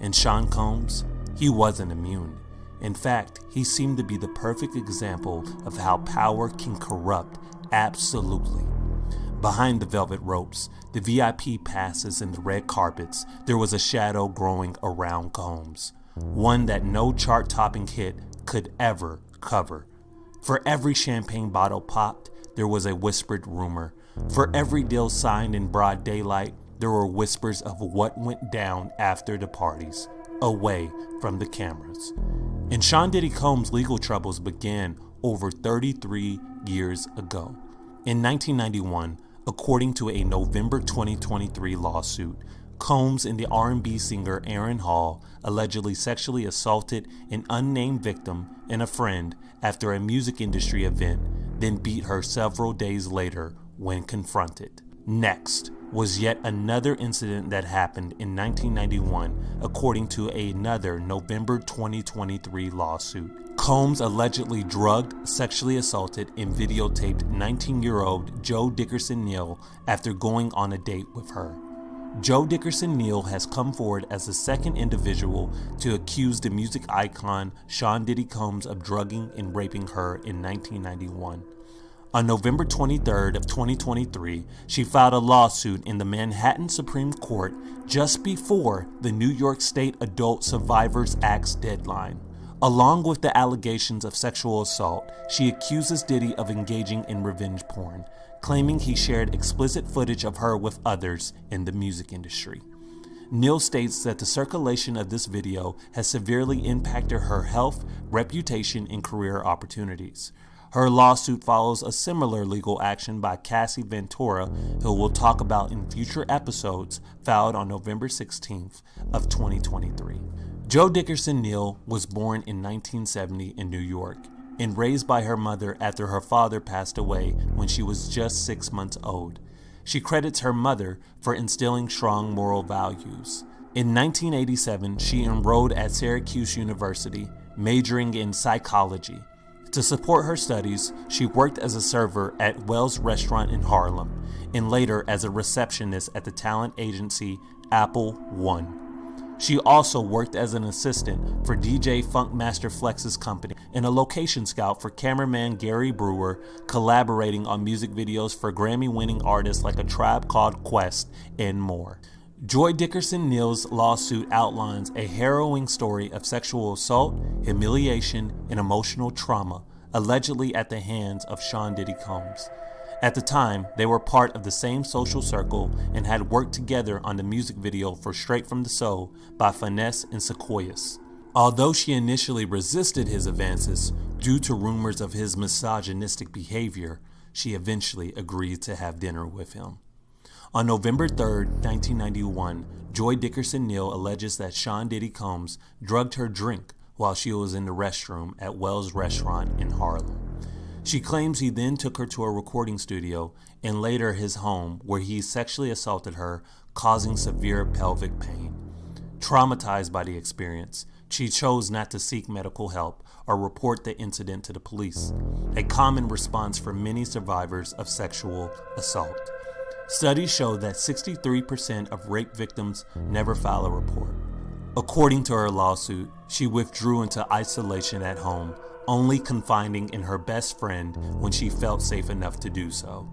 And Sean Combs, he wasn't immune. In fact, he seemed to be the perfect example of how power can corrupt absolutely. Behind the velvet ropes, the VIP passes, and the red carpets, there was a shadow growing around Combs, one that no chart-topping hit could ever cover. For every champagne bottle popped, there was a whispered rumor. For every deal signed in broad daylight, there were whispers of what went down after the parties, away from the cameras. And Sean Diddy Combs' legal troubles began over 33 years ago. In 1991, according to a November 2023 lawsuit, Combs and the R&B singer Aaron Hall allegedly sexually assaulted an unnamed victim and a friend after a music industry event, then beat her several days later when confronted. Next was yet another incident that happened in 1991, according to another November 2023 lawsuit. Combs allegedly drugged, sexually assaulted, and videotaped 19-year-old Joe Dickerson Neal after going on a date with her. Joe Dickerson Neal has come forward as the second individual to accuse the music icon Sean Diddy Combs of drugging and raping her in 1991. On November 23rd of 2023, she filed a lawsuit in the Manhattan Supreme Court just before the New York State Adult Survivors Act's deadline. Along with the allegations of sexual assault, she accuses Diddy of engaging in revenge porn, claiming he shared explicit footage of her with others in the music industry. Neal states that the circulation of this video has severely impacted her health, reputation, and career opportunities. Her lawsuit follows a similar legal action by Cassie Ventura, who we'll talk about in future episodes, filed on November 16th of 2023. Joe Dickerson Neal was born in 1970 in New York and raised by her mother after her father passed away when she was just 6 months old. She credits her mother for instilling strong moral values. In 1987, she enrolled at Syracuse University, majoring in psychology. To support her studies, she worked as a server at Wells Restaurant in Harlem, and later as a receptionist at the talent agency Apple One. She also worked as an assistant for DJ Funkmaster Flex's company and a location scout for cameraman Gary Brewer, collaborating on music videos for Grammy-winning artists like A Tribe Called Quest and more. Joy Dickerson Neal's lawsuit outlines a harrowing story of sexual assault, humiliation, and emotional trauma, allegedly at the hands of Sean Diddy Combs. At the time, they were part of the same social circle and had worked together on the music video for Straight from the Soul by Finesse and Sequoias. Although she initially resisted his advances due to rumors of his misogynistic behavior, she eventually agreed to have dinner with him. On November 3, 1991, Joy Dickerson Neal alleges that Sean Diddy Combs drugged her drink while she was in the restroom at Wells Restaurant in Harlem. She claims he then took her to a recording studio and later his home, where he sexually assaulted her, causing severe pelvic pain. Traumatized by the experience, she chose not to seek medical help or report the incident to the police, a common response for many survivors of sexual assault. Studies show that 63% of rape victims never file a report. According to her lawsuit, she withdrew into isolation at home, only confiding in her best friend when she felt safe enough to do so.